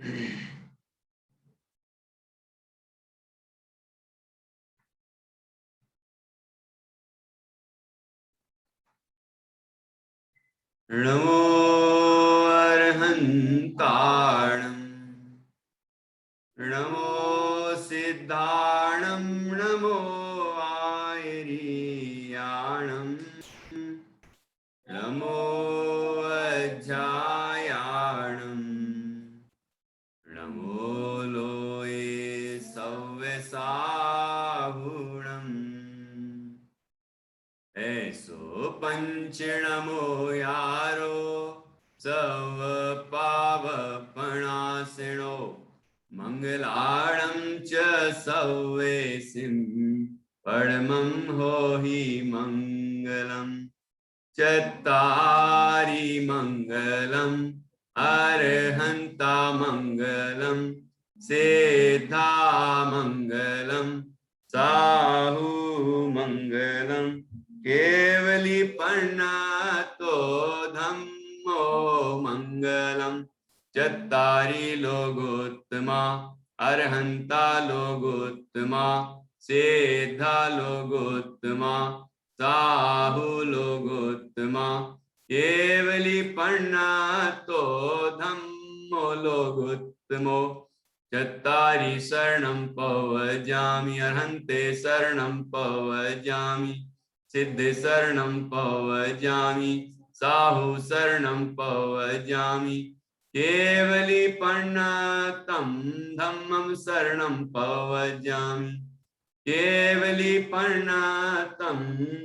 नमो अर्हन्ताणं नमो सिद्धाणं नमो आयर्याणं नमो अज्जायाणं नमो लोये सव्यसाहुणम् ऐसो पंचणमो यारो सव पावपणासिनो मंगलाणं च सव्येसिं परमं होहि मंगलम् चत्तारि मंगलम् अर्हन्ता मंगलम् सिद्धा मंगलम् साहु मंगलम् केवली पर्णातो धम्मो मंगलम् चत्तारि लोगोत्तमा अर्हन्ता लोगोत्तमा सिद्धा लोगोत्तमा साहु लोगोत्तमा केवली पर्णातो धम्मो लोगोत्तमो चत्तारि शरणं पवजामि अर्हन्ते शरणं पवजामि सिद्धि शरणं पवजामि साहु शरणं पवजामि केवली पर्णातं धम्मं शरणं पवजामि केवली पर्णातं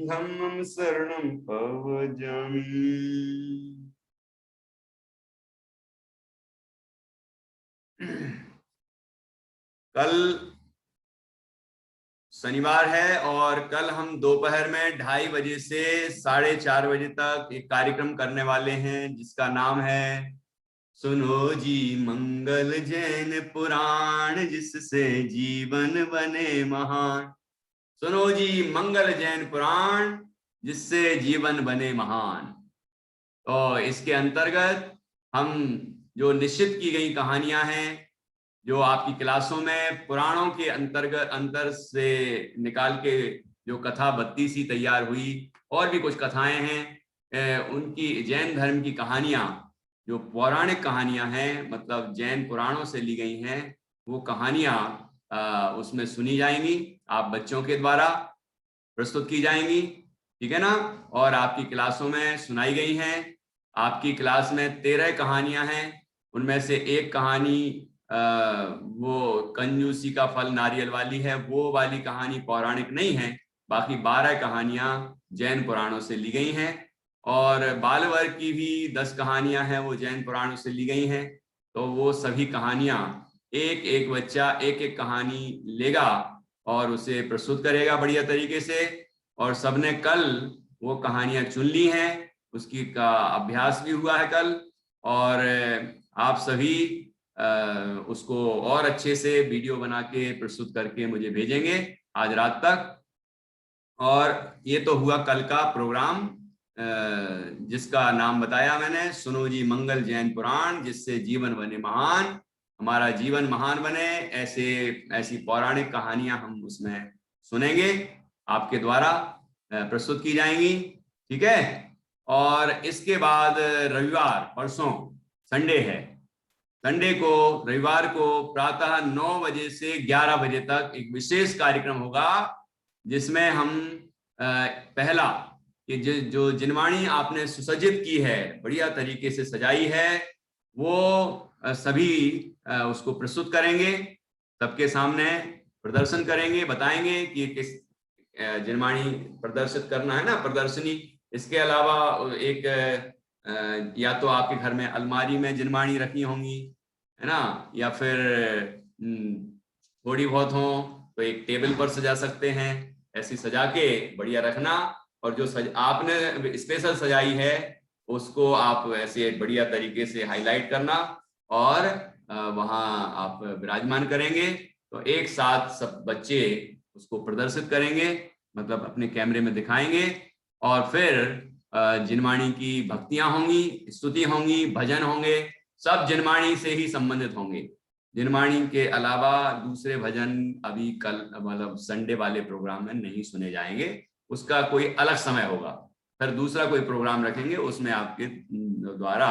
धम्मं शरणं पवजामि। कल शनिवार है और कल हम दोपहर में 2:30 बजे से 4:30 बजे तक एक कार्यक्रम करने वाले हैं जिसका नाम है सुनो जी मंगल जैन पुराण जिससे जीवन बने महान। सुनो जी मंगल जैन पुराण जिससे जीवन बने महान। तो इसके अंतर्गत हम जो निश्चित की गई कहानियां हैं जो आपकी क्लासों में पुराणों के अंतर्गत अंतर से निकाल के जो कथा बत्ती सी तैयार हुई और भी कुछ कथाएं हैं उनकी जैन धर्म की कहानियां जो पौराणिक कहानियां हैं मतलब जैन पुराणों से ली गई हैं वो कहानियां उसमें सुनी जाएंगी आप बच्चों के द्वारा प्रस्तुत की जाएंगी, ठीक है ना। और आपकी क्लासों में सुनाई गई हैं। आपकी क्लास में 13 कहानियां हैं उनमें से एक कहानी वो कंजूसी का फल नारियल वाली है, वो वाली कहानी पौराणिक नहीं है। बाकी 12 कहानियां जैन पुराणों से ली गई हैं और बाल वर्ग की भी 10 कहानियां हैं वो जैन पुराणों से ली गई हैं। तो वो सभी कहानियां एक एक बच्चा एक एक कहानी लेगा और उसे प्रस्तुत करेगा बढ़िया तरीके से। और सबने कल वो कहानियां चुन ली हैं, उसकी का अभ्यास भी हुआ है कल और आप सभी उसको और अच्छे से वीडियो बना के प्रस्तुत करके मुझे भेजेंगे आज रात तक। और ये तो हुआ कल का प्रोग्राम जिसका नाम बताया मैंने सुनो जी मंगल जैन पुराण जिससे जीवन बने महान। हमारा जीवन महान बने ऐसी पौराणिक कहानियां हम उसमें सुनेंगे आपके द्वारा प्रस्तुत की जाएंगी, ठीक है। और इसके बाद रविवार परसों संडे है, संडे को रविवार को प्रातः 9 बजे से 11 बजे तक एक विशेष कार्यक्रम होगा जिसमें हम पहला कि जो जिनवाणी आपने सुसज्जित की है बढ़िया तरीके से सजाई है वो सभी उसको प्रस्तुत करेंगे, सबके सामने प्रदर्शन करेंगे, बताएंगे कि किस जिनवाणी प्रदर्शित करना है ना प्रदर्शनी। इसके अलावा एक या तो आपके घर में अलमारी में जिनवाणी रखी होंगी है ना, या फिर थोड़ी बहुत हो तो एक टेबल पर सजा सकते हैं, ऐसी सजा के बढ़िया रखना। और जो आपने स्पेशल सजाई है उसको आप ऐसे बढ़िया तरीके से हाईलाइट करना और वहां आप विराजमान करेंगे। तो एक साथ सब बच्चे उसको प्रदर्शित करेंगे मतलब अपने कैमरे में दिखाएंगे और फिर जिनवाणी की भक्तियां होंगी, स्तुति होंगी, भजन होंगे सब जिनवाणी से ही संबंधित होंगे। जिनवाणी के अलावा दूसरे भजन अभी कल मतलब संडे वाले प्रोग्राम में नहीं सुने जाएंगे, उसका कोई अलग समय होगा। फिर दूसरा कोई प्रोग्राम रखेंगे, उसमें आपके द्वारा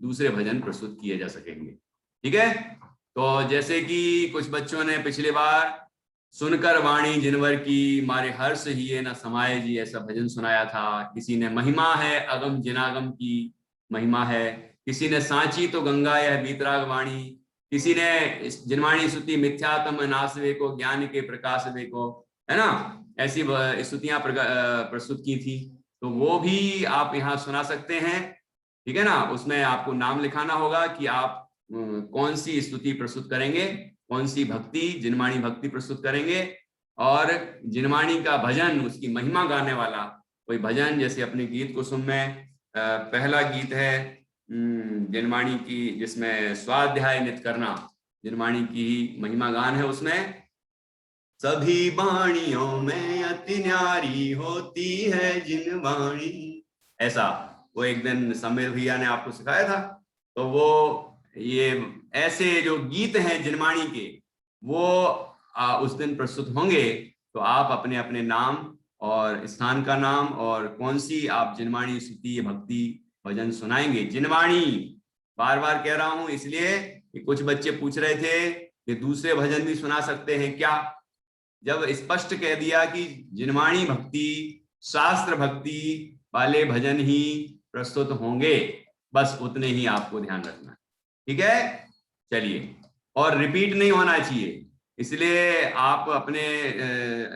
दूसरे भजन प्रस्तुत किए जा सकेंगे। ठीक है। तो जैसे कि कुछ बच्चों ने पिछली बार सुनकर वाणी जिनवर की मारे हर्ष हिये न समाये जी ऐसा भजन सुनाया था। किसी ने महिमा है अगम जिनागम की महिमा है, किसी ने सांची तो गंगा यह बीतराग वाणी, किसी ने जिनवाणी स्तुति मिथ्यात्म नासवे को ज्ञान के प्रकाश वे को, है ना, ऐसी स्तुतियां प्रस्तुत की थी। तो वो भी आप यहाँ सुना सकते हैं। ठीक है ना। उसमें आपको नाम लिखाना होगा कि आप कौन सी स्तुति प्रस्तुत करेंगे, कौन सी भक्ति जिनवाणी भक्ति प्रस्तुत करेंगे, और जिनवाणी का भजन उसकी महिमा गाने वाला कोई भजन। जैसे अपने गीत कुसुम में पहला गीत है जिनवाणी की, जिसमें स्वाध्याय नित्य करना जिनवाणी की महिमा गान है। उसमें सभी वाणियों में अति न्यारी होती है जिनवाणी, ऐसा वो एक दिन समीर भैया ने आपको सिखाया था। तो वो ये ऐसे जो गीत हैं जिनवाणी के वो उस दिन प्रस्तुत होंगे। तो आप अपने अपने नाम और स्थान का नाम और कौन सी आप जिनवाणी स्तुति भक्ति भजन सुनाएंगे। जिनवाणी बार बार कह रहा हूं इसलिए कि कुछ बच्चे पूछ रहे थे कि दूसरे भजन भी सुना सकते हैं क्या। जब स्पष्ट कह दिया कि जिनवाणी भक्ति शास्त्र भक्ति वाले भजन ही प्रस्तुत होंगे, बस उतने ही आपको ध्यान रखना है। ठीक है। चलिए, और रिपीट नहीं होना चाहिए, इसलिए आप अपने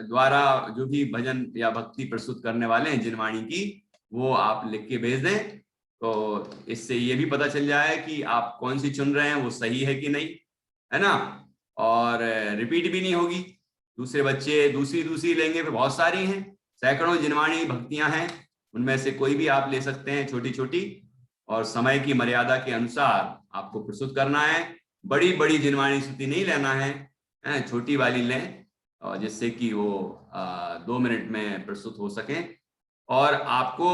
द्वारा जो भी भजन या भक्ति प्रस्तुत करने वाले हैं जिनवाणी की, वो आप लिख के भेज दें। तो इससे ये भी पता चल जाए कि आप कौन सी चुन रहे हैं वो सही है कि नहीं, है ना। और रिपीट भी नहीं होगी, दूसरे बच्चे दूसरी लेंगे, फिर बहुत सारी हैं, सैकड़ों जिनवाणी भक्तियां हैं, उनमें से कोई भी आप ले सकते हैं छोटी छोटी, और समय की मर्यादा के अनुसार आपको प्रस्तुत करना है। बड़ी बड़ी जिनवाणी स्तुति नहीं लेना है, छोटी वाली लें, और जिससे कि वो 2 मिनट में प्रस्तुत हो सके। और आपको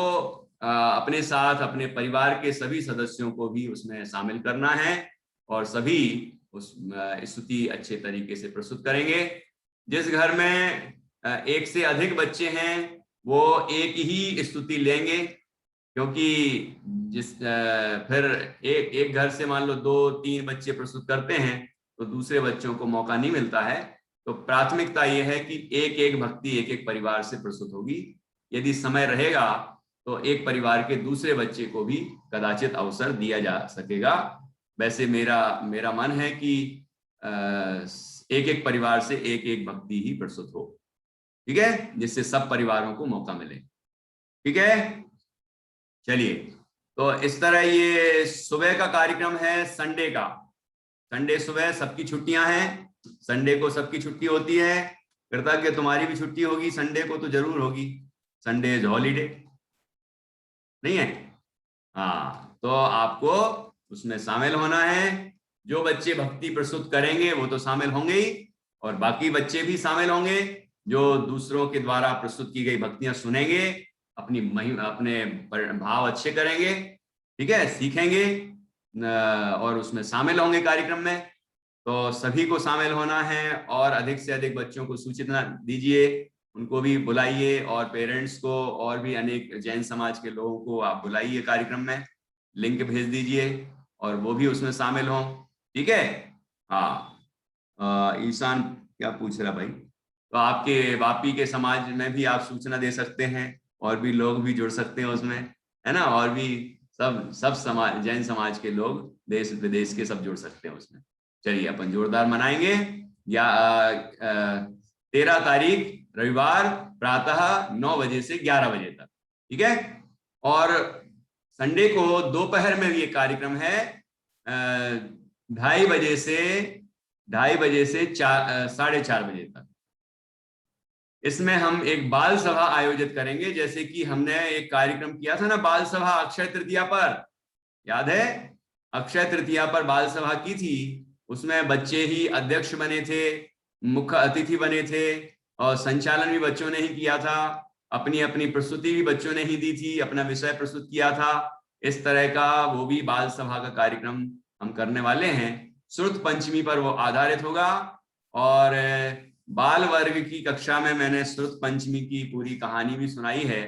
अपने साथ अपने परिवार के सभी सदस्यों को भी उसमें शामिल करना है, और सभी उस स्तुति अच्छे तरीके से प्रस्तुत करेंगे। जिस घर में एक से अधिक बच्चे हैं वो एक ही स्तुति लेंगे, क्योंकि फिर एक घर से मान लो 2-3 बच्चे प्रस्तुत करते हैं तो दूसरे बच्चों को मौका नहीं मिलता है। तो प्राथमिकता ये है कि एक एक भक्ति एक एक परिवार से प्रस्तुत होगी। यदि समय रहेगा तो एक परिवार के दूसरे बच्चे को भी कदाचित अवसर दिया जा सकेगा। वैसे मेरा मन है कि एक एक परिवार से एक एक भक्ति ही प्रस्तुत हो। ठीक है, जिससे सब परिवारों को मौका मिले। ठीक है। चलिए, तो इस तरह ये सुबह का कार्यक्रम है संडे का। संडे सुबह सबकी छुट्टियां हैं, संडे को सबकी छुट्टी होती है। कृतज्ञ तुम्हारी भी छुट्टी होगी, संडे को तो जरूर होगी, संडे इज हॉलीडे, नहीं है। हाँ, तो आपको उसमें शामिल होना है। जो बच्चे भक्ति प्रस्तुत करेंगे वो तो शामिल होंगे ही, और बाकी बच्चे भी शामिल होंगे जो दूसरों के द्वारा प्रस्तुत की गई भक्तियां सुनेंगे, अपने भाव अच्छे करेंगे, ठीक है, सीखेंगे और उसमें शामिल होंगे कार्यक्रम में। तो सभी को शामिल होना है, और अधिक से अधिक बच्चों को सूचित दीजिए, उनको भी बुलाइए, और पेरेंट्स को और भी अनेक जैन समाज के लोगों को आप बुलाइए कार्यक्रम में, लिंक भेज दीजिए और वो भी उसमें शामिल हों। ठीक है। हाँ, ईशान क्या पूछ रहा भाई, तो आपके वापी के समाज में भी आप सूचना दे सकते हैं, और भी लोग भी जुड़ सकते हैं उसमें, है ना, और भी सब समाज, जैन समाज के लोग देश विदेश के सब जुड़ सकते हैं उसमें। चलिए, अपन जोरदार मनाएंगे। या 13 तारीख रविवार प्रातः 9 बजे से 11 बजे तक। ठीक है। और संडे को दोपहर में भी एक कार्यक्रम है, 2:30 बजे से 4:30 बजे तक। इसमें हम एक बाल सभा आयोजित करेंगे। जैसे कि हमने एक कार्यक्रम किया था ना बाल सभा अक्षय तृतीया पर, याद है, अक्षय तृतीया पर बाल सभा की थी। उसमें बच्चे ही अध्यक्ष बने थे, मुख्य अतिथि बने थे, और संचालन भी बच्चों ने ही किया था, अपनी अपनी प्रस्तुति भी बच्चों ने ही दी थी, अपना विषय प्रस्तुत किया था। इस तरह का वो भी बाल सभा का कार्यक्रम हम करने वाले हैं श्रुत पंचमी पर वो आधारित होगा। और बाल वर्ग की कक्षा में मैंने श्रुत पंचमी की पूरी कहानी भी सुनाई है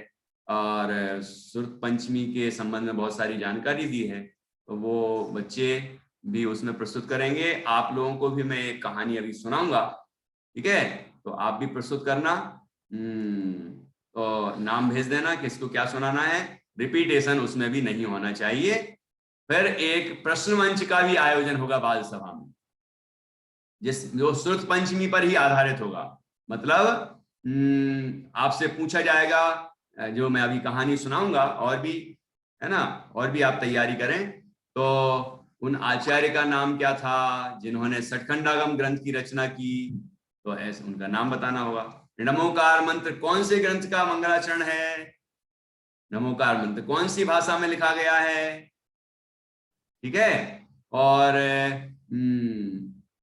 और श्रुत पंचमी के संबंध में बहुत सारी जानकारी दी है, तो वो बच्चे भी उसमें प्रस्तुत करेंगे। आप लोगों को भी मैं एक कहानी अभी सुनाऊंगा, ठीक है? तो आप भी प्रस्तुत करना। तो नाम भेज देना किसको क्या सुनाना है, रिपीटेशन उसमें भी नहीं होना चाहिए। फिर एक प्रश्न मंच का भी आयोजन होगा बाल सभा में, जो श्रुत पंचमी पर ही आधारित होगा। मतलब आपसे पूछा जाएगा, जो मैं अभी कहानी सुनाऊंगा, और भी है ना, और भी आप तैयारी करें। तो उन आचार्य का नाम क्या था जिन्होंने सठखंडागम ग्रंथ की रचना की, तो ऐसे उनका नाम बताना होगा। नमोकार मंत्र कौन से ग्रंथ का मंगलाचरण है, नमोकार मंत्र कौन सी भाषा में लिखा गया है, ठीक है? और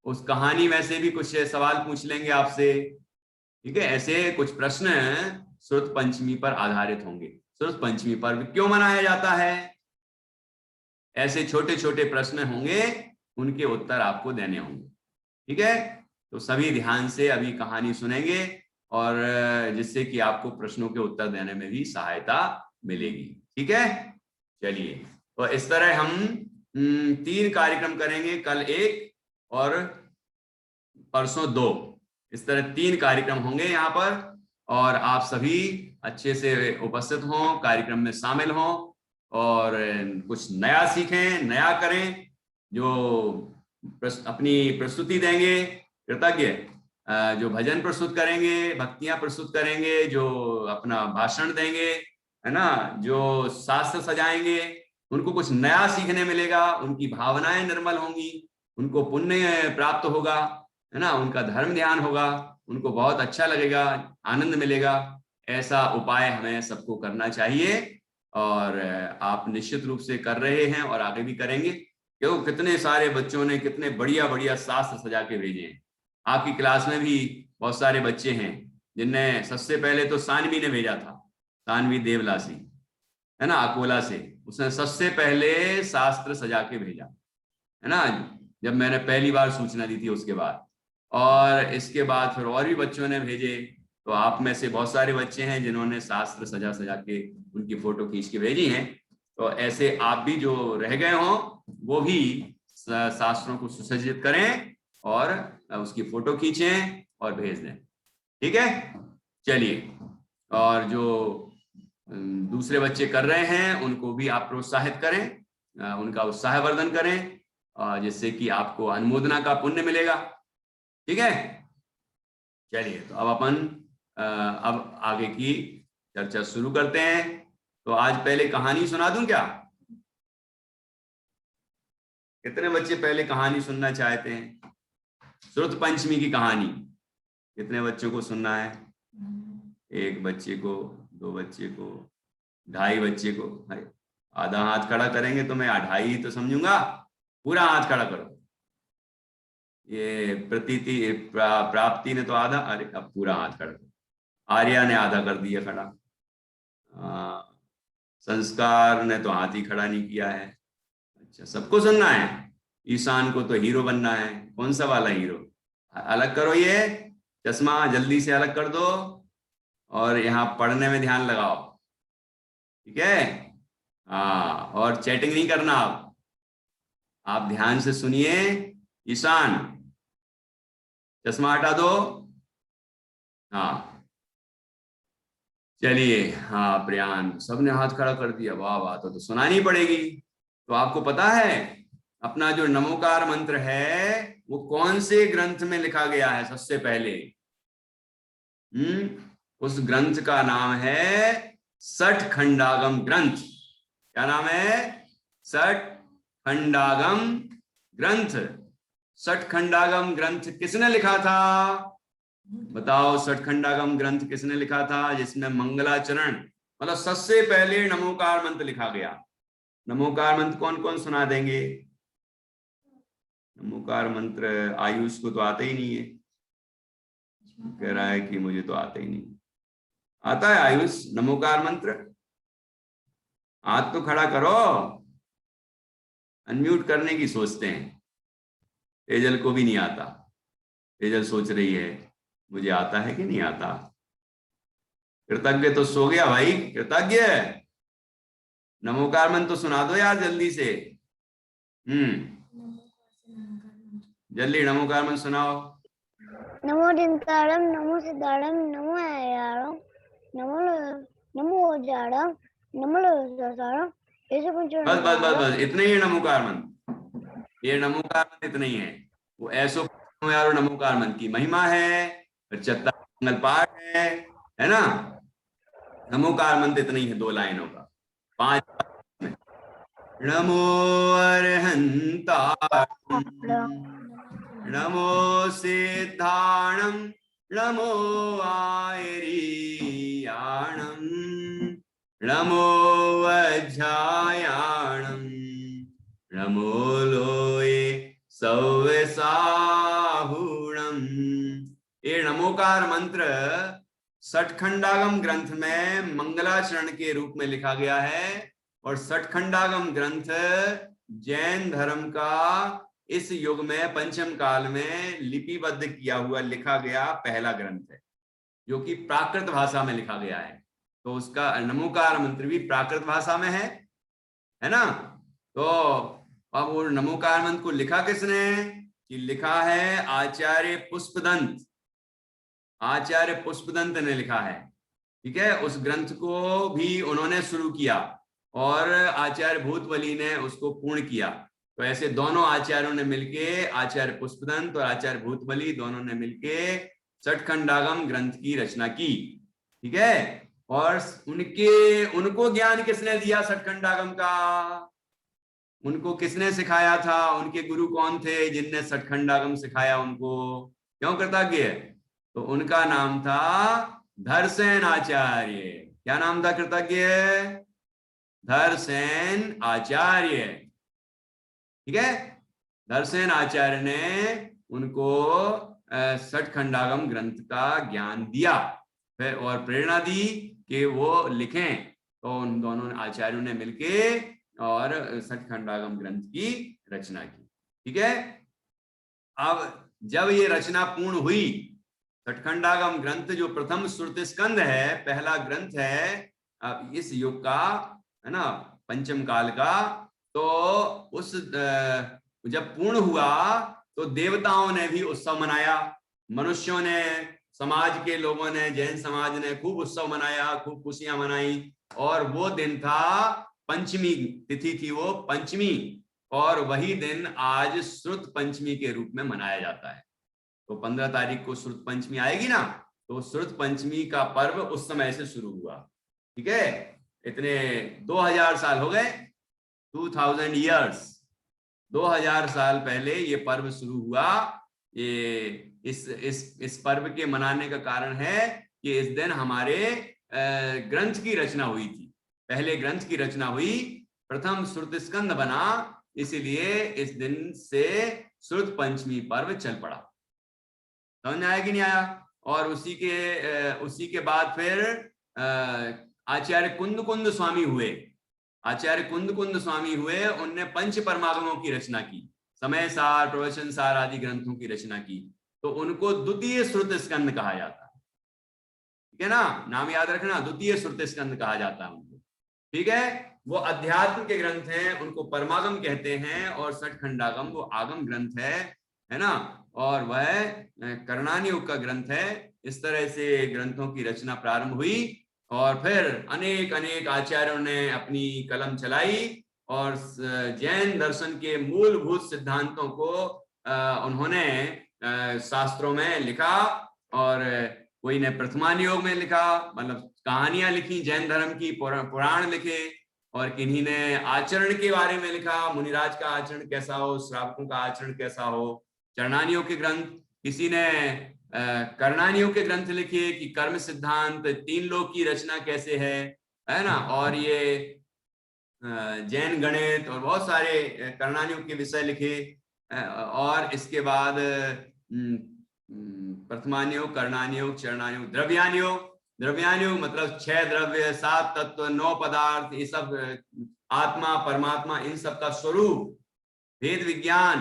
उस कहानी में से भी कुछ सवाल पूछ लेंगे आपसे, ठीक है? ऐसे कुछ प्रश्न श्रुत पंचमी पर आधारित होंगे। श्रुत पंचमी पर क्यों मनाया जाता है, ऐसे छोटे छोटे प्रश्न होंगे, उनके उत्तर आपको देने होंगे, ठीक है? तो सभी ध्यान से अभी कहानी सुनेंगे, और जिससे कि आपको प्रश्नों के उत्तर देने में भी सहायता मिलेगी, ठीक है? चलिए, तो इस तरह हम 3 कार्यक्रम करेंगे, कल 1 और परसों 2, इस तरह 3 कार्यक्रम होंगे यहाँ पर। और आप सभी अच्छे से उपस्थित हों, कार्यक्रम में शामिल हों और कुछ नया सीखें, नया करें। जो अपनी प्रस्तुति देंगे, कृतज्ञ जो भजन प्रस्तुत करेंगे, भक्तियां प्रस्तुत करेंगे, जो अपना भाषण देंगे, है ना, जो शास्त्र सजाएंगे, उनको कुछ नया सीखने मिलेगा, उनकी भावनाएं निर्मल होंगी, उनको पुण्य प्राप्त होगा, है ना, उनका धर्म ध्यान होगा, उनको बहुत अच्छा लगेगा, आनंद मिलेगा। ऐसा उपाय हमें सबको करना चाहिए, और आप निश्चित रूप से कर रहे हैं और आगे भी करेंगे, क्यों कितने सारे बच्चों ने कितने बढ़िया बढ़िया शास्त्र सजा के भेजे हैं। आपकी क्लास में भी बहुत सारे बच्चे हैं जिनने सबसे पहले तो सानवी ने भेजा था, सानवी देवलासी, है ना, अकोला से, उसने सबसे पहले शास्त्र सजा के भेजा, है ना, जब मैंने पहली बार सूचना दी थी उसके बाद। और इसके बाद फिर और भी बच्चों ने भेजे, तो आप में से बहुत सारे बच्चे हैं जिन्होंने शास्त्र सजा सजा के उनकी फोटो खींच के भेजी हैं। तो ऐसे आप भी जो रह गए हों वो भी शास्त्रों को सुसज्जित करें और उसकी फोटो खींचें और भेज दें, ठीक है? चलिए, और जो दूसरे बच्चे कर रहे हैं उनको भी आप प्रोत्साहित करें, उनका उत्साहवर्धन करें, जिससे कि आपको अनुमोदना का पुण्य मिलेगा, ठीक है? चलिए, तो अब अपन अब आगे की चर्चा शुरू करते हैं। तो आज पहले कहानी सुना दूं क्या? कितने बच्चे पहले कहानी सुनना चाहते हैं? श्रुत पंचमी की कहानी कितने बच्चों को सुनना है? 1 बच्चे को, 2 बच्चे को, 2.5 बच्चे को। आधा हाथ खड़ा करेंगे तो मैं 2.5 ही तो समझूंगा, पूरा हाथ खड़ा करो। ये प्रतीति प्राप्ति ने तो आधा, अरे अब पूरा हाथ खड़ा करो। आर्या ने आधा कर दिया खड़ा, संस्कार ने तो हाथ ही खड़ा नहीं किया है। अच्छा, सबको सुनना है? ईशान को तो हीरो बनना है, कौन सा वाला हीरो? अलग करो, ये चश्मा जल्दी से अलग कर दो और यहाँ पढ़ने में ध्यान लगाओ, ठीक है? हाँ, और चैटिंग नहीं करना, आप ध्यान से सुनिए। ईशान, चश्मा हटा दो। हाँ, चलिए, हाँ प्रियान, सबने हाथ खड़ा कर दिया, वाह वाह, तो सुनानी पड़ेगी। तो आपको पता है अपना जो नमोकार मंत्र है वो कौन से ग्रंथ में लिखा गया है सबसे पहले? उस ग्रंथ का नाम है सठखंडागम ग्रंथ। क्या नाम है? सठखंडागम ग्रंथ। सठखंडागम ग्रंथ किसने लिखा था? बताओ, सठखंडागम ग्रंथ किसने लिखा था जिसमें मंगलाचरण, मतलब सबसे पहले नमोकार मंत्र लिखा गया? नमोकार मंत्र कौन कौन सुना देंगे? नमोकार मंत्र आयुष को तो आता ही नहीं है, कह रहा है कि मुझे तो आता ही नहीं। आता है आयुष नमोकार मंत्र? हाथ तो खड़ा करो। अनम्यूट करने की सोचते हैं। तेजल को भी नहीं आता। तेजल सोच रही है मुझे आता है कि नहीं आता। कृतज्ञ तो सो गया भाई। कृतज्ञ, नमोकार मंत्र तो सुना दो यार जल्दी से। जल्दी नमोकार मंत्र सुनाओ। नमो दिनकारम, नमो सिद्धारम, नमो आयारम, नमो नमो जाड़म, नमो लसारम। ऐसे कुछ बस बस बस बस इतना ही है नमोकार मंत्र। ये नमोकार मंत्र इतना ही है। वो ऐसो यार नमोकार मंत्र की महिमा है, चत्ता मंगल पाठ है ना। नमोकार मंत्र इतना ही है, 2 लाइनों का, 5 में। नमो अर्हंताणं, नमो सिद्धाणं, नमो आयरीयाणं, नमो वज्रायाणं, नमो लोये सव्यसाहुणं। ये नमोकार मंत्र सठखंडागम ग्रंथ में मंगलाचरण के रूप में लिखा गया है। और सठखंडागम ग्रंथ जैन धर्म का इस युग में पंचम काल में लिपिबद्ध किया हुआ लिखा गया पहला ग्रंथ है, जो कि प्राकृत भाषा में लिखा गया है। तो उसका नमोकार मंत्र भी प्राकृत भाषा में है ना। तो अब वो नमोकार मंत्र को लिखा किसने, कि लिखा है आचार्य पुष्पदंत। आचार्य पुष्पदंत ने लिखा है, ठीक है। उस ग्रंथ को भी उन्होंने शुरू किया और आचार्य भूतबली ने उसको पूर्ण किया। तो ऐसे दोनों आचार्यों ने मिलके, आचार्य पुष्पदंत और आचार्य भूतबली दोनों ने मिलके सठखंडागम ग्रंथ की रचना की, ठीक है। और उनको ज्ञान किसने दिया सठखंडागम का, उनको किसने सिखाया था, उनके गुरु कौन थे जिनने सठखंडागम सिखाया उनको, क्यों कृतज्ञ? तो उनका नाम था धरसेन आचार्य। क्या नाम था कृतज्ञ? धरसेन आचार्य, ठीक है। धरसेन आचार्य ने उनको सठखंडागम ग्रंथ का ज्ञान दिया फिर और प्रेरणा दी कि वो लिखें। तो उन दोनों आचार्यों ने मिलके और सठखंडागम ग्रंथ की रचना की, ठीक है। अब जब ये रचना पूर्ण हुई, सठखंडागम ग्रंथ जो प्रथम श्रुति स्कंद है, पहला ग्रंथ है इस युग का, है ना, पंचम काल का। तो उस जब पूर्ण हुआ तो देवताओं ने भी उत्सव मनाया, मनुष्यों ने, समाज के लोगों ने, जैन समाज ने खूब उत्सव मनाया, खूब खुशियां मनाई। और वो दिन था पंचमी तिथि थी, वो पंचमी, और वही दिन आज श्रुत पंचमी के रूप में मनाया जाता है। तो 15 तारीख को श्रुत पंचमी आएगी ना, तो श्रुत पंचमी का पर्व उस समय से शुरू हुआ, ठीक है। इतने 2000 साल हो गए, 2000 ईयर्स, 2000 साल पहले ये पर्व शुरू हुआ। ये इस पर्व के मनाने का कारण है कि इस दिन हमारे ग्रंथ की रचना हुई थी, पहले ग्रंथ की रचना हुई, प्रथम श्रुत स्कंद बना, इसीलिए इस दिन से श्रुत पंचमी पर्व चल पड़ा। समझ आया कि नहीं आया? और उसी के बाद फिर आचार्य कुंद स्वामी हुए। आचार्य कुंद स्वामी हुए, उनने पंच परमागमों की रचना की, समय सार, प्रवचन सार आदि ग्रंथों की रचना की। तो उनको द्वितीय श्रुत स्कंद कहा जाता है, ठीक है ना, नाम याद रखना, द्वितीय श्रुत स्कंद कहा जाता है उनको, ठीक है। वो अध्यात्म के ग्रंथ हैं, उनको परमागम कहते हैं, और सठखंडागम वो आगम ग्रंथ है ना, और वह कर्णानी युग का ग्रंथ है। इस तरह से ग्रंथों की रचना प्रारंभ हुई और फिर अनेक अनेक आचार्यों ने अपनी कलम चलाई और जैन दर्शन के मूलभूत सिद्धांतों को उन्होंने शास्त्रों में लिखा। और कोई ने प्रथमान योग में लिखा, मतलब कहानियां लिखी जैन धर्म की, पुराण लिखे, और किन्हीं ने आचरण के बारे में लिखा, मुनिराज का आचरण कैसा हो, श्रावकों का आचरण कैसा हो, चरणानियों के ग्रंथ, किसी ने कर्णानियों के ग्रंथ लिखे कि कर्म सिद्धांत, 3 लोक की रचना कैसे है ना, और ये जैन गणित और बहुत सारे कर्णानियों के विषय लिखे। और इसके बाद प्रथमान्योग, कर्णान्योग, चरणान्योग, द्रव्यान्योग मतलब 6 द्रव्य, 7 तत्व, 9 पदार्थ, ये सब आत्मा परमात्मा, इन सब का स्वरूप भेद विज्ञान,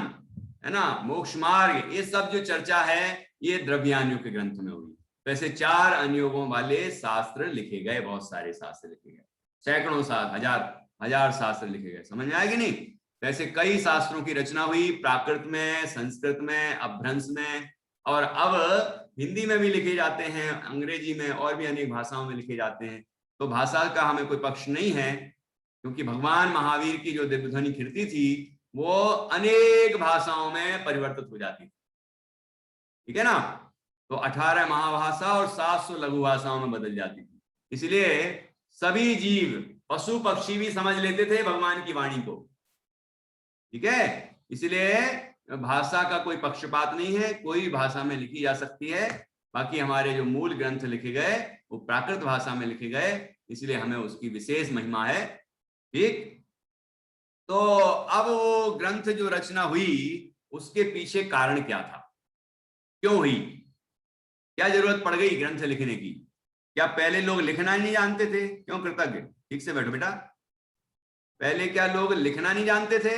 है ना, मोक्ष मार्ग, ये सब जो चर्चा है ये द्रव्यान योग के ग्रंथ में हुई। वैसे 4 अनुयोगों वाले शास्त्र लिखे गए, बहुत सारे शास्त्र लिखे गए, सैकड़ों हजार शास्त्र लिखे गए। समझ में आया कि नहीं? वैसे कई शास्त्रों की रचना हुई, प्राकृत में, संस्कृत में, अपभ्रंश में, और अब हिंदी में भी लिखे जाते हैं, अंग्रेजी में, और भी अनेक भाषाओं में लिखे जाते हैं। तो भाषा का हमें कोई पक्ष नहीं है, क्योंकि भगवान महावीर की जो दिव्य ध्वनि कीर्ति थी वो अनेक भाषाओं में परिवर्तित हो जाती थी। ठीक है ना? तो 18 महाभाषा और 700 लघु भाषाओं में बदल जाती थी। इसलिए सभी जीव, पशु पक्षी भी समझ लेते थे भगवान की वाणी को। ठीक है? इसलिए भाषा का कोई पक्षपात नहीं है, कोई भाषा में लिखी जा सकती है। बाकी हमारे जो मूल ग्रंथ लिखे गए वो प्राकृत भाषा में लिखे गए, इसलिए हमें उसकी विशेष महिमा है। ठीक? तो अब वो ग्रंथ जो रचना हुई उसके पीछे कारण क्या था, क्यों हुई, क्या जरूरत पड़ गई ग्रंथ लिखने की? क्या पहले लोग लिखना नहीं जानते थे? क्यों कृतज्ञ, ठीक से बैठो बेटा। पहले क्या लोग लिखना नहीं जानते थे?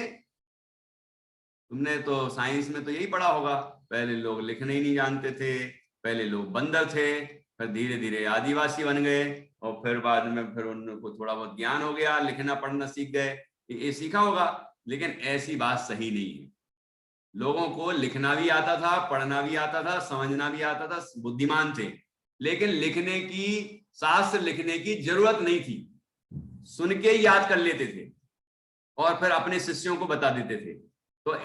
तुमने तो साइंस में तो यही पढ़ा होगा, पहले लोग लिखना ही नहीं जानते थे, पहले लोग बंदर थे, फिर धीरे धीरे आदिवासी बन गए, और फिर बाद में फिर उनको थोड़ा बहुत ज्ञान हो गया, लिखना पढ़ना सीख गए, ये सीखा होगा। लेकिन ऐसी बात सही नहीं है। लोगों को लिखना भी आता था, पढ़ना भी आता था, समझना भी आता था, बुद्धिमान थे, लेकिन लिखने की, शास्त्र लिखने की जरूरत नहीं थी। सुन के ही याद कर लेते थे और फिर अपने शिष्यों को बता देते थे। तो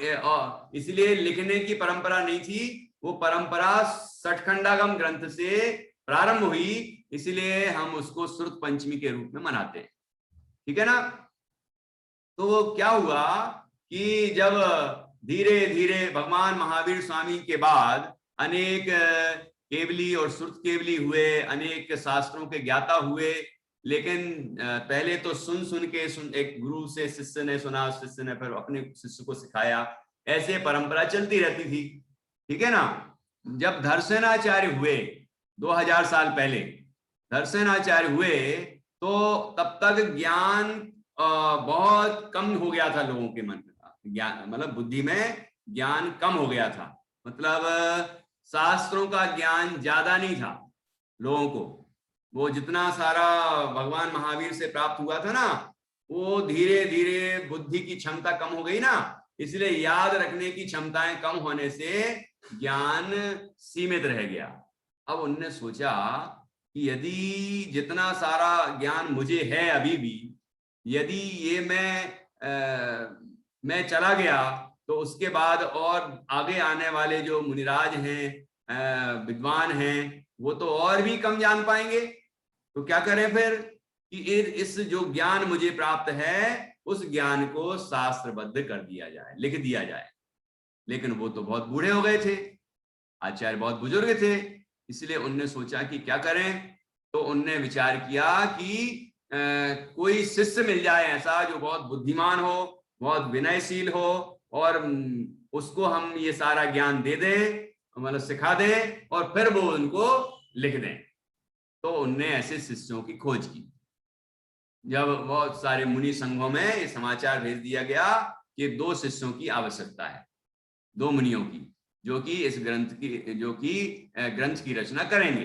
इसलिए लिखने की परंपरा नहीं थी, वो परंपरा सठखंडागम ग्रंथ से प्रारंभ हुई, इसलिए हम उसको श्रुत पंचमी के रूप में मनाते हैं। ठीक है ना? तो वो क्या हुआ कि जब धीरे धीरे भगवान महावीर स्वामी के बाद अनेक केवली और श्रुत केवली हुए, अनेक शास्त्रों के ज्ञाता हुए, लेकिन पहले तो सुन के एक गुरु से शिष्य ने सुना, शिष्य ने फिर अपने शिष्य को सिखाया, ऐसे परंपरा चलती रहती थी। ठीक है ना? जब धर्षणाचार्य हुए 2000 साल पहले धर्षणाचार्य हुए, तो तब तक ज्ञान बहुत कम हो गया था लोगों के मन में, ज्ञान मतलब बुद्धि में ज्ञान कम हो गया था, मतलब शास्त्रों का ज्ञान ज्यादा नहीं था लोगों को। वो जितना सारा भगवान महावीर से प्राप्त हुआ था ना, वो धीरे धीरे बुद्धि की क्षमता कम हो गई ना, इसलिए याद रखने की क्षमताएं कम होने से ज्ञान सीमित रह गया। अब उनने सोचा कि यदि जितना सारा ज्ञान मुझे है अभी भी, यदि ये मैं चला गया, तो उसके बाद और आगे आने वाले जो मुनिराज हैं, विद्वान हैं, वो तो और भी कम जान पाएंगे। तो क्या करें फिर कि इस जो ज्ञान मुझे प्राप्त है उस ज्ञान को शास्त्रबद्ध कर दिया जाए, लिख दिया जाए। लेकिन वो तो बहुत बूढ़े हो गए थे, आचार्य बहुत बुजुर्ग थे, इसलिए उनने सोचा कि क्या करें। तो उनने विचार किया कि कोई शिष्य मिल जाए ऐसा जो बहुत बुद्धिमान हो, बहुत विनयशील हो, और उसको हम ये सारा ज्ञान दे दें, मतलब सिखा दें, और फिर वो उनको लिख दें। तो उनने ऐसे शिष्यों की खोज की। जब बहुत सारे मुनि संघों में ये समाचार भेज दिया गया कि 2 शिष्यों की आवश्यकता है, 2 मुनियों की, जो कि इस ग्रंथ की रचना करेंगे।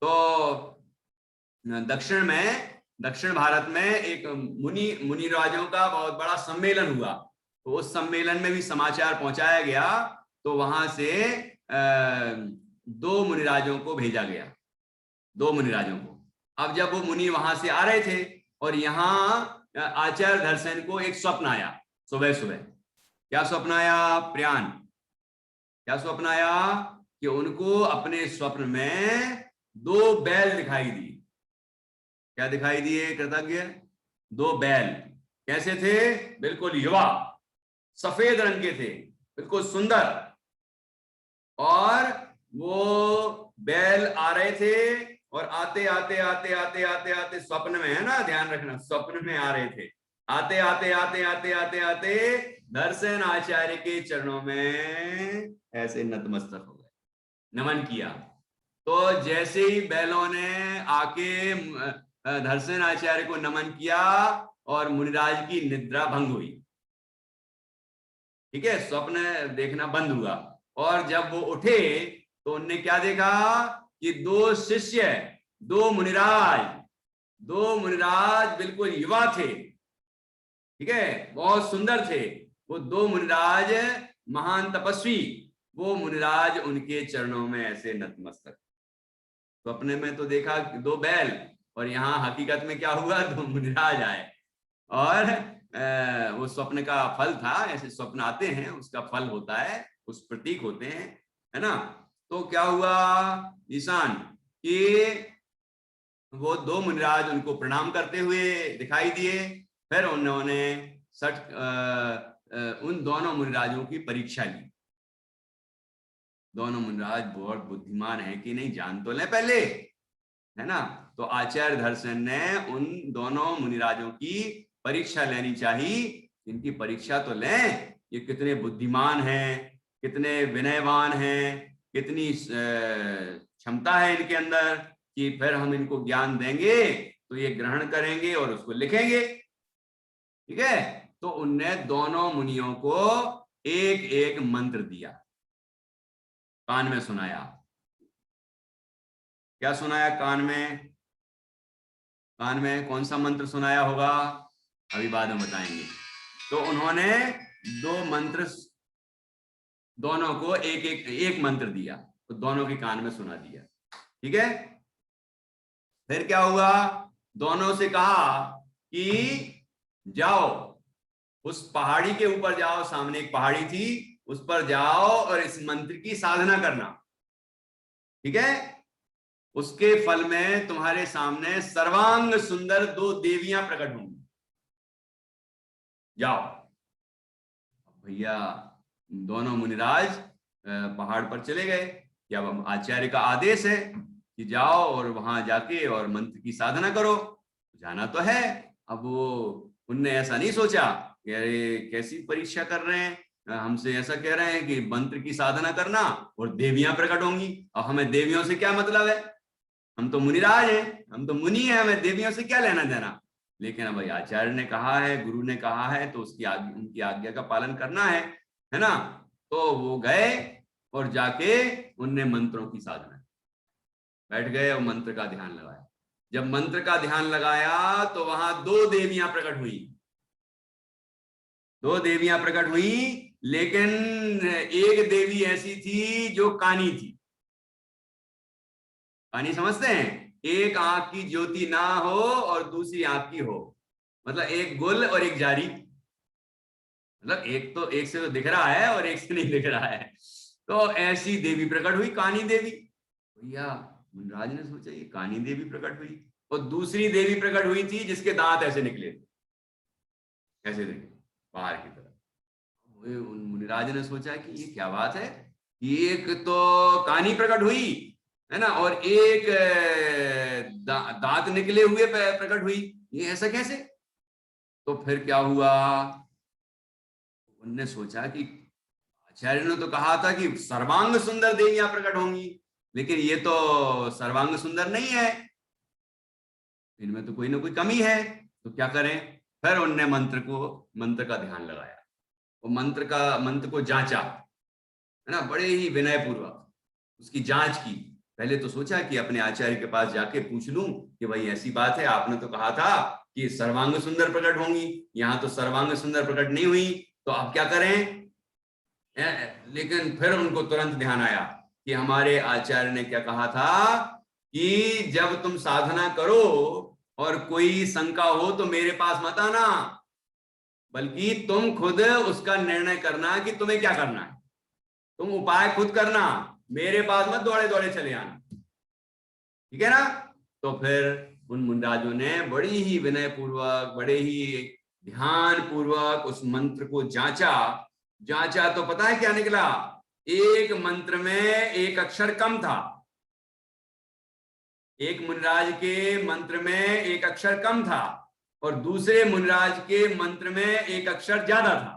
तो दक्षिण भारत में एक मुनिराजों का बहुत बड़ा सम्मेलन हुआ, तो उस सम्मेलन में भी समाचार पहुंचाया गया। तो वहां से 2 मुनिराजों को भेजा गया, 2 मुनिराजों को। अब जब वो मुनि वहां से आ रहे थे और यहाँ आचार्य धर्षण को एक स्वप्न आया सुबह सुबह। क्या स्वप्न आया प्रियान? क्या स्वप्न आया कि उनको अपने स्वप्न में 2 बैल दिखाई दी। क्या दिखाई दिए कृतज्ञ? 2 बैल। कैसे थे? बिल्कुल युवा, सफेद रंग के थे, बिल्कुल सुंदर। और वो बैल आ रहे थे और आते आते आते आते आते आते स्वप्न में, है ना, ध्यान रखना, स्वप्न में आ रहे थे, आते आते आते आते आते आते दर्शन आचार्य के चरणों में ऐसे नतमस्तक हो गए, नमन किया। तो जैसे ही बैलों ने आके दर्शन आचार्य को नमन किया और मुनिराज की निद्रा भंग हुई। ठीक है, स्वप्न देखना बंद हुआ। और जब वो उठे तो उनने क्या देखा कि दो शिष्य, दो मुनिराज बिल्कुल युवा थे, ठीक है, बहुत सुंदर थे। वो दो मुनिराज महान तपस्वी, वो मुनिराज उनके चरणों में ऐसे नतमस्तक। तो अपने में तो देखा दो बैल, और यहाँ हकीकत में क्या हुआ, दो मुनिराज आए। और वो स्वप्न का फल था, ऐसे स्वप्न आते हैं, उसका फल होता है, उस प्रतीक होते हैं, है ना। तो क्या हुआ ईशान कि वो दो मुनिराज उनको प्रणाम करते हुए दिखाई दिए। फिर उन्होंने उन दोनों मुनिराजों की परीक्षा ली। दोनों मुनिराज बहुत बुद्धिमान है कि नहीं, जान तो लें पहले, है ना। तो आचार्य दर्शन ने उन दोनों मुनिराजों की परीक्षा लेनी चाहिए। इनकी परीक्षा तो लें, ये कितने बुद्धिमान हैं, कितने विनयवान हैं, कितनी क्षमता है इनके अंदर, कि फिर हम इनको ज्ञान देंगे तो ये ग्रहण करेंगे और उसको लिखेंगे, ठीक है। तो उनने दोनों मुनियों को एक एक मंत्र दिया, कान में सुनाया। क्या सुनाया कान में? कान में कौन सा मंत्र सुनाया होगा, अभी बाद में बताएंगे। तो उन्होंने दो मंत्र, दोनों को एक मंत्र दिया, तो दोनों के कान में सुना दिया, ठीक है। फिर क्या हुआ, दोनों से कहा कि जाओ उस पहाड़ी के ऊपर जाओ, सामने एक पहाड़ी थी, उस पर जाओ और इस मंत्र की साधना करना, ठीक है। उसके फल में तुम्हारे सामने सर्वांग सुंदर दो देवियां प्रकट होंगी, जाओ। भैया दोनों मुनिराज पहाड़ पर चले गए कि अब आचार्य का आदेश है कि जाओ और वहां जाके और मंत्र की साधना करो। जाना तो है। अब वो उनने ऐसा नहीं सोचा कि अरे कैसी परीक्षा कर रहे हैं, हमसे ऐसा कह रहे हैं कि मंत्र की साधना करना और देवियां प्रकट होंगी, और हमें देवियों से क्या मतलब है, हम तो मुनिराज हैं, हम तो मुनि हैं, हमें देवियों से क्या लेना देना। लेकिन अब आचार्य ने कहा है, गुरु ने कहा है, तो उसकी उनकी आज्ञा का पालन करना है ना। तो वो गए और जाके उनने मंत्रों की साधना, बैठ गए और मंत्र का ध्यान लगाया। जब मंत्र का ध्यान लगाया तो वहां दो देवियां प्रकट हुई, दो देवियां प्रकट हुई, लेकिन एक देवी ऐसी थी जो कानी थी। कानी समझते हैं, एक आंख की ज्योति ना हो और दूसरी आंख की हो, मतलब एक गुल और एक जारी, मतलब एक से तो दिख रहा है और एक से नहीं दिख रहा है। तो ऐसी देवी प्रकट हुई, कानी देवी। भैया मुनिराज ने सोचा ये कानी देवी प्रकट हुई, और दूसरी देवी प्रकट हुई थी जिसके दांत ऐसे निकले थे, ऐसे देखे बाहर की तरफ। मुनिराज ने सोचा कि ये क्या बात है, एक तो कानी प्रकट हुई है ना, और एक दांत निकले हुए प्रकट हुई, ये ऐसा कैसे। तो फिर क्या हुआ, उनने सोचा कि आचार्य ने तो कहा था कि सर्वांग सुंदर देवियां प्रकट होंगी, लेकिन ये तो सर्वांग सुंदर नहीं है, इनमें तो कोई ना कोई कमी है, तो क्या करें। फिर उनने मंत्र का ध्यान लगाया, वो मंत्र को जांचा, है ना, बड़े ही विनय पूर्वक उसकी जांच की। पहले तो सोचा कि अपने आचार्य के पास जाके पूछ लूं कि भाई ऐसी बात है, आपने तो कहा था कि सर्वांग सुंदर प्रकट होंगी, यहाँ तो सर्वांग सुंदर प्रकट नहीं हुई, तो अब क्या करें। लेकिन फिर उनको तुरंत ध्यान आया कि हमारे आचार्य ने क्या कहा था कि जब तुम साधना करो और कोई शंका हो तो मेरे पास मत आना, बल्कि तुम खुद उसका निर्णय करना कि तुम्हें क्या करना है, तुम उपाय खुद करना, मेरे पास मत दौड़े दौड़े चले आना, ठीक है ना। तो फिर उन मुनिराजों ने बड़ी ही विनय पूर्वक, बड़े ही ध्यान पूर्वक उस मंत्र को जांचा तो पता है क्या निकला, एक मंत्र में एक अक्षर कम था, एक मुनिराज के मंत्र में एक अक्षर कम था और दूसरे मुनिराज के मंत्र में एक अक्षर ज्यादा था।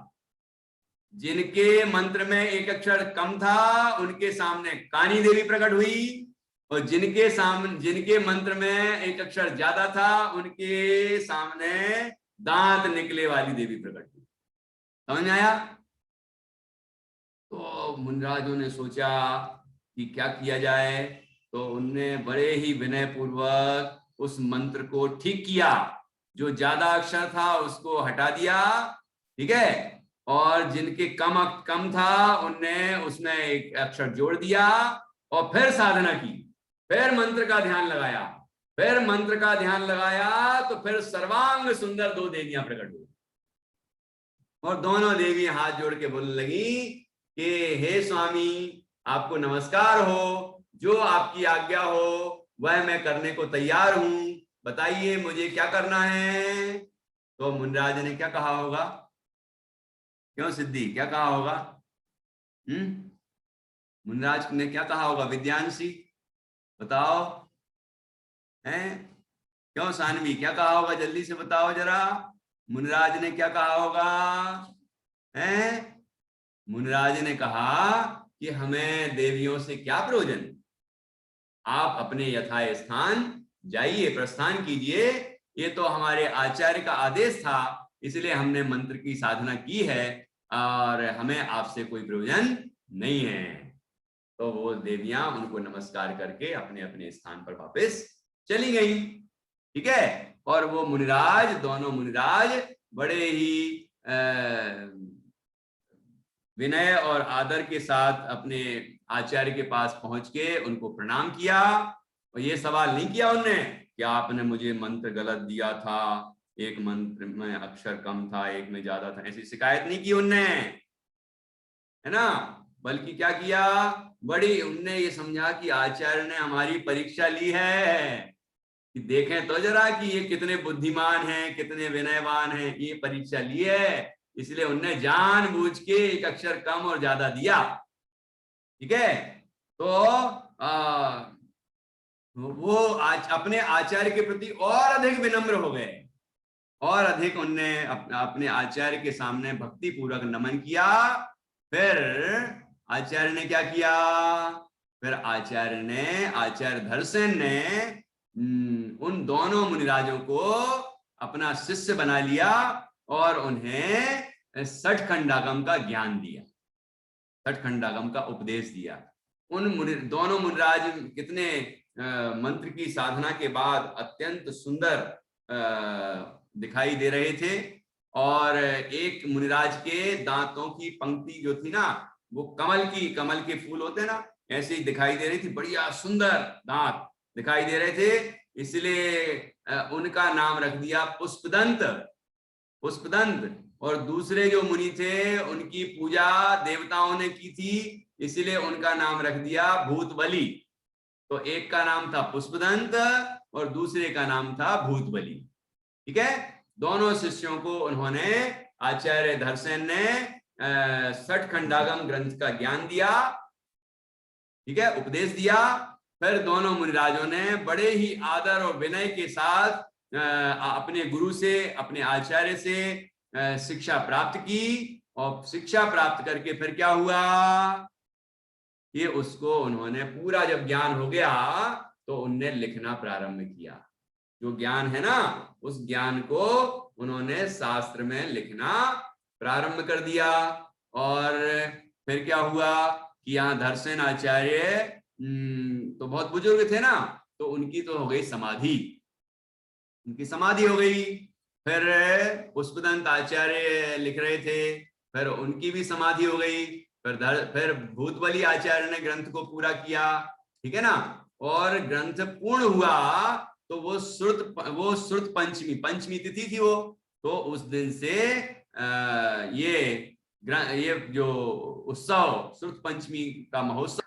जिनके मंत्र में एक अक्षर कम था उनके सामने कानी देवी प्रकट हुई, और जिनके मंत्र में एक अक्षर ज्यादा था उनके सामने दांत निकले वाली देवी प्रकट हुई। समझ में आया। तो मुनिराजों ने सोचा कि क्या किया जाए, तो उनने बड़े ही विनय पूर्वक उस मंत्र को ठीक किया। जो ज्यादा अक्षर था उसको हटा दिया, ठीक है, और जिनके कम था उनने उसमें एक अक्षर जोड़ दिया और फिर साधना की, फिर मंत्र का ध्यान लगाया, फिर मंत्र का ध्यान लगाया, तो फिर सर्वांग सुंदर दो देवियां प्रकट हुई। और दोनों देवी हाथ जोड़ के बोलने लगी कि हे स्वामी, आपको नमस्कार हो, जो आपकी आज्ञा हो वह मैं करने को तैयार हूं, बताइए मुझे क्या करना है। तो मुनिराज ने क्या कहा होगा? क्यों सिद्धि, क्या कहा होगा? मुनिराज ने क्या कहा होगा? विद्यांशी बताओ, हैं? क्यों सानवी, क्या कहा होगा? जल्दी से बताओ जरा, मुनिराज ने क्या कहा होगा? हैं? मुनिराज ने कहा कि हमें देवियों से क्या प्रयोजन, आप अपने यथा स्थान जाइए, प्रस्थान कीजिए, ये तो हमारे आचार्य का आदेश था, इसलिए हमने मंत्र की साधना की है और हमें आपसे कोई प्रयोजन नहीं है। तो वो देवियां उनको नमस्कार करके अपने अपने स्थान पर वापस चली गई, ठीक है। और वो मुनिराज, दोनों मुनिराज बड़े ही विनय और आदर के साथ अपने आचार्य के पास पहुंच के उनको प्रणाम किया। और ये सवाल नहीं किया उनने कि आपने मुझे मंत्र गलत दिया था, एक मंत्र में अक्षर कम था, एक में ज्यादा था, ऐसी शिकायत नहीं की उनने, है ना। बल्कि क्या किया, बड़ी उनने ये समझा कि आचार्य ने हमारी परीक्षा ली है, कि देखें तो जरा कि ये कितने बुद्धिमान हैं, कितने विनयवान हैं, ये परीक्षा ली है, इसलिए उनने जानबूझ के एक अक्षर कम और ज्यादा दिया, ठीक है। तो वो अपने आचार्य के प्रति और अधिक विनम्र हो गए, और अधिक उनने अपने आचार्य के सामने भक्ति पूर्वक नमन किया। फिर आचार्य ने क्या किया, फिर आचार्य धरसेन ने उन दोनों मुनिराजों को अपना शिष्य बना लिया और उन्हें षटखंडागम का ज्ञान दिया, षटखंडागम का उपदेश दिया। उन दोनों मुनिराज कितने मंत्र की साधना के बाद अत्यंत सुंदर दिखाई दे रहे थे, और एक मुनिराज के दांतों की पंक्ति जो थी ना, वो कमल के फूल होते ना, ऐसे ही दिखाई दे रही थी, बढ़िया सुंदर दांत दिखाई दे रहे थे, इसलिए उनका नाम रख दिया पुष्पदंत। और दूसरे जो मुनि थे उनकी पूजा देवताओं ने की थी, इसलिए उनका नाम रख दिया भूतबली। तो एक का नाम था पुष्पदंत और दूसरे का नाम था भूतबली, ठीक है। दोनों शिष्यों को उन्होंने, आचार्य धरसेन ने षटखंडागम ग्रंथ का ज्ञान दिया, ठीक है, उपदेश दिया। फिर दोनों मुनिराजों ने बड़े ही आदर और विनय के साथ अपने गुरु से, अपने आचार्य से शिक्षा प्राप्त की, और शिक्षा प्राप्त करके फिर क्या हुआ, ये उसको उन्होंने पूरा जब ज्ञान हो गया तो उनने लिखना प्रारंभ किया। जो ज्ञान है ना, उस ज्ञान को उन्होंने शास्त्र में लिखना प्रारंभ कर दिया। और फिर क्या हुआ कि यहाँ धरसेन आचार्य तो बहुत बुजुर्ग थे ना, तो उनकी तो हो गई समाधि, उनकी समाधि हो गई। फिर पुष्पदंत आचार्य लिख रहे थे, फिर उनकी भी समाधि हो गई। फिर भूतबली आचार्य ने ग्रंथ को पूरा किया, ठीक है ना। और ग्रंथ पूर्ण हुआ तो वो श्रुत पंचमी तिथि थी वो, तो उस दिन से ये जो उत्सव श्रुत पंचमी का महोत्सव